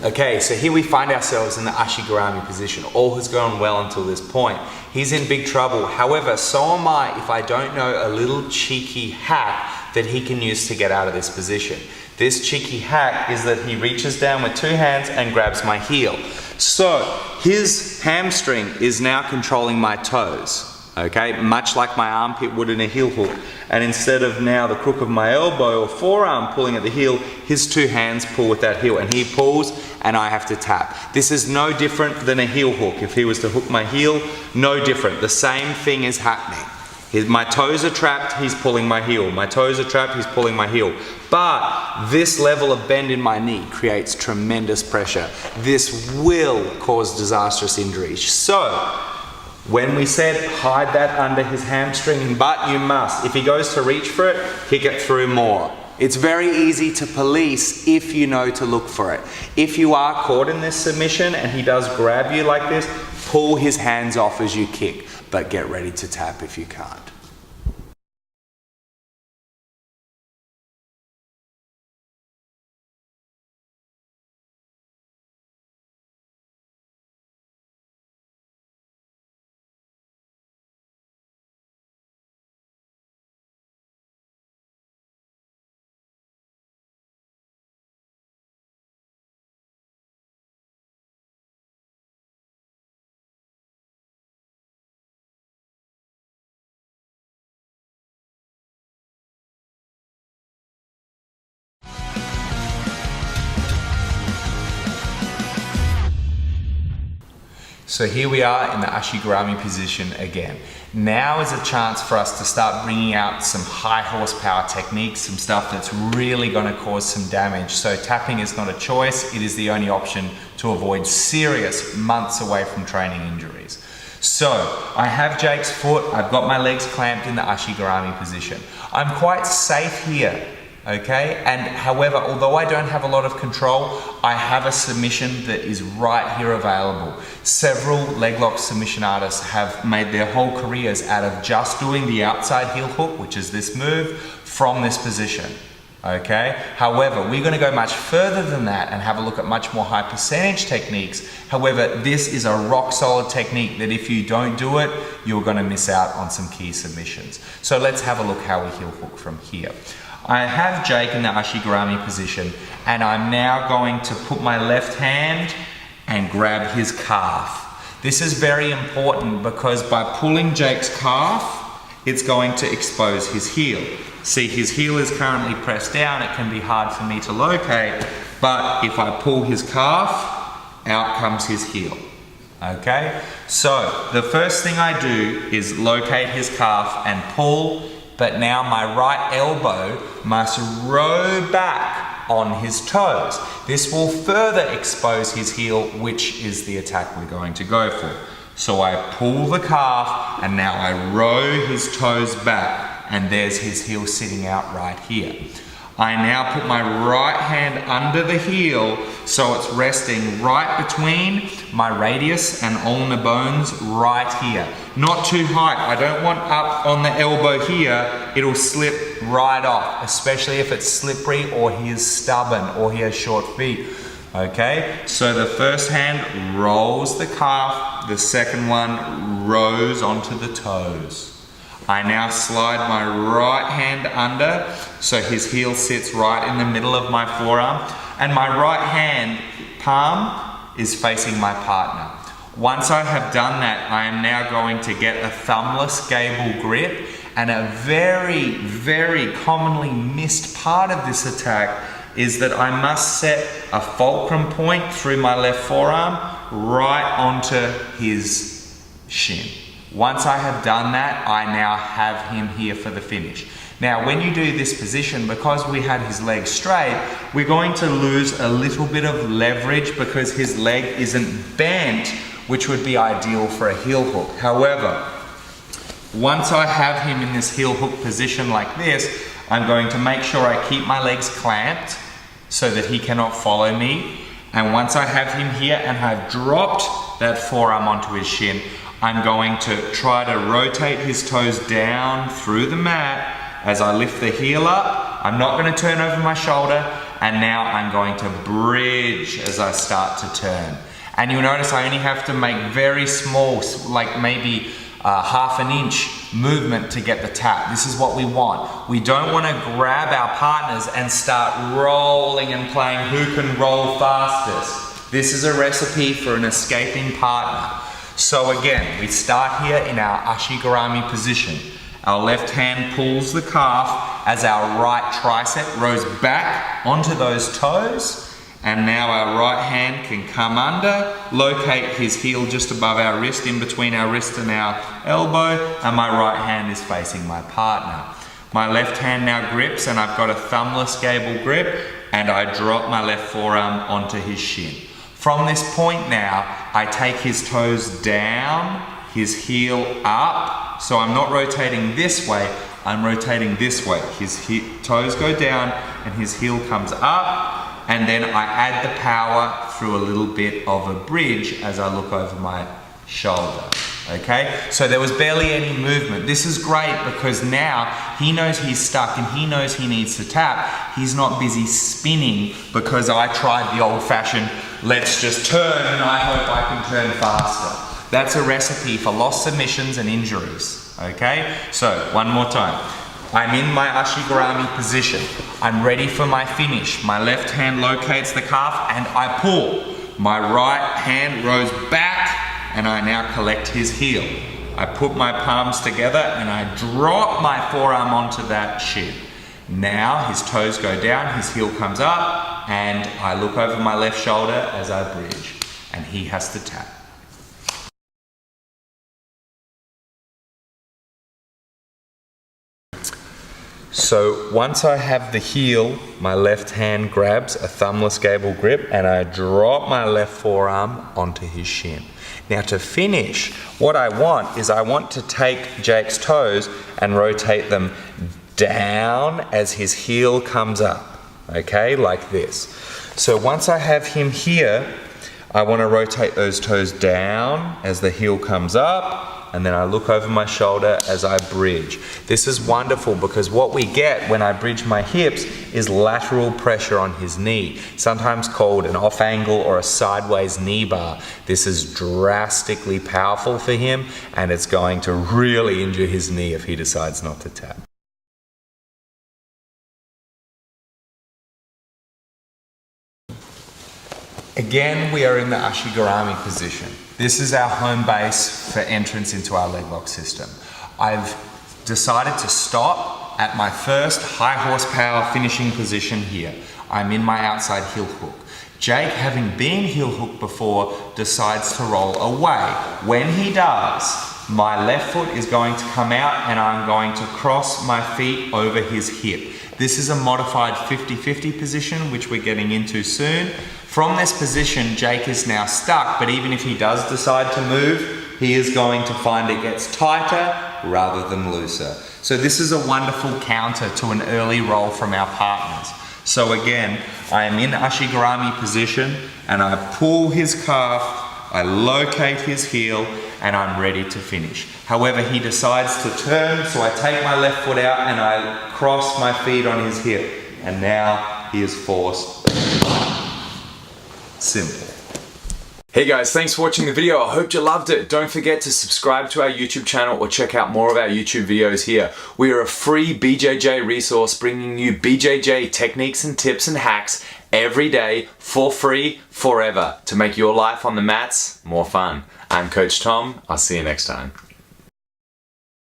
Okay, so here we find ourselves in the Ashigarami position. All has gone well until this point. He's in big trouble. However, so am I if I don't know a little cheeky hack that he can use to get out of this position. This cheeky hack is that he reaches down with two hands and grabs my heel. So his hamstring is now controlling my toes. Okay, much like my armpit would in a heel hook. And instead of now the crook of my elbow or forearm pulling at the heel, his two hands pull with that heel, and he pulls and I have to tap. This is no different than a heel hook. If he was to hook my heel, no different. The same thing is happening. My toes are trapped, he's pulling my heel. My toes are trapped, he's pulling my heel. But this level of bend in my knee creates tremendous pressure. This will cause disastrous injuries. So, when we said hide that under his hamstring, but you must. If he goes to reach for it, kick it through more. It's very easy to police if you know to look for it. If you are caught in this submission and he does grab you like this, pull his hands off as you kick, but get ready to tap if you can't. So here we are in the Ashigarami position again. Now is a chance for us to start bringing out some high horsepower techniques, some stuff that's really going to cause some damage. So tapping is not a choice, it is the only option to avoid serious months away from training injuries. So I have Jake's foot, I've got my legs clamped in the Ashigarami position. I'm quite safe here. Okay, and however, although I don't have a lot of control, I have a submission that is right here available. Several leg lock submission artists have made their whole careers out of just doing the outside heel hook, which is this move, from this position. Okay, however, we're going to go much further than that and have a look at much more high percentage techniques. However, this is a rock solid technique that if you don't do it, you're going to miss out on some key submissions. So let's have a look how we heel hook from here. I have Jake in the Ashigarami position, and I'm now going to put my left hand and grab his calf. This is very important because by pulling Jake's calf, it's going to expose his heel. See, his heel is currently pressed down. It can be hard for me to locate, but if I pull his calf, out comes his heel. Okay, so the first thing I do is locate his calf and pull. But now my right elbow must row back on his toes. This will further expose his heel, which is the attack we're going to go for. So I pull the calf and now I row his toes back, and there's his heel sitting out right here. I now put my right hand under the heel so it's resting right between my radius and ulnar bones right here. Not too high. I don't want up on the elbow here. It'll slip right off, especially if it's slippery or he is stubborn or he has short feet. Okay, so the first hand rolls the calf, the second one rows onto the toes. I now slide my right hand under so his heel sits right in the middle of my forearm, and my right hand palm is facing my partner. Once I have done that, I am now going to get a thumbless gable grip, and a very, very commonly missed part of this attack is that I must set a fulcrum point through my left forearm right onto his shin. Once I have done that, I now have him here for the finish. Now, when you do this position, because we had his leg straight, we're going to lose a little bit of leverage because his leg isn't bent, which would be ideal for a heel hook. However, once I have him in this heel hook position like this, I'm going to make sure I keep my legs clamped so that he cannot follow me. And once I have him here and I've dropped that forearm onto his shin, I'm going to try to rotate his toes down through the mat as I lift the heel up. I'm not going to turn over my shoulder, and now I'm going to bridge as I start to turn. And you'll notice I only have to make very small, like maybe half an inch movement to get the tap. This is what we want. We don't want to grab our partners and start rolling and playing who can roll fastest. This is a recipe for an escaping partner. So again, we start here in our Ashigarami position. Our left hand pulls the calf as our right tricep rows back onto those toes. And now our right hand can come under, locate his heel just above our wrist, in between our wrist and our elbow, and my right hand is facing my partner. My left hand now grips, and I've got a thumbless gable grip, and I drop my left forearm onto his shin. From this point now, I take his toes down, his heel up, so I'm not rotating this way, I'm rotating this way. His toes go down, and his heel comes up, and then I add the power through a little bit of a bridge as I look over my shoulder, okay? So there was barely any movement. This is great because now he knows he's stuck and he knows he needs to tap. He's not busy spinning because I tried the old-fashioned, let's just turn and I hope I can turn faster. That's a recipe for lost submissions and injuries, okay? So, one more time. I'm in my Ashigarami position. I'm ready for my finish. My left hand locates the calf and I pull. My right hand rows back and I now collect his heel. I put my palms together and I drop my forearm onto that shin. Now his toes go down, his heel comes up, and I look over my left shoulder as I bridge. And he has to tap. So once I have the heel, my left hand grabs a thumbless gable grip and I drop my left forearm onto his shin. Now to finish, what I want is I want to take Jake's toes and rotate them down as his heel comes up, okay, like this. So once I have him here, I want to rotate those toes down as the heel comes up, and then I look over my shoulder as I bridge. This is wonderful because what we get when I bridge my hips is lateral pressure on his knee, sometimes called an off angle or a sideways knee bar. This is drastically powerful for him and it's going to really injure his knee if he decides not to tap. Again, we are in the Ashigarami position. This is our home base for entrance into our leg lock system. I've decided to stop at my first high horsepower finishing position here. I'm in my outside heel hook. Jake, having been heel hooked before, decides to roll away. When he does, my left foot is going to come out and I'm going to cross my feet over his hip. This is a modified 50-50 position, which we're getting into soon. From this position, Jake is now stuck, but even if he does decide to move, he is going to find it gets tighter rather than looser. So this is a wonderful counter to an early roll from our partners. So again, I am in Ashigarami position and I pull his calf, I locate his heel, and I'm ready to finish. However, he decides to turn, so I take my left foot out and I cross my feet on his hip. And now he is forced. Simple. Hey guys, thanks for watching the video. I hope you loved it. Don't forget to subscribe to our YouTube channel or check out more of our YouTube videos here. We are a free BJJ resource bringing you BJJ techniques and tips and hacks every day for free, forever, to make your life on the mats more fun. I'm Coach Tom. I'll see you next time.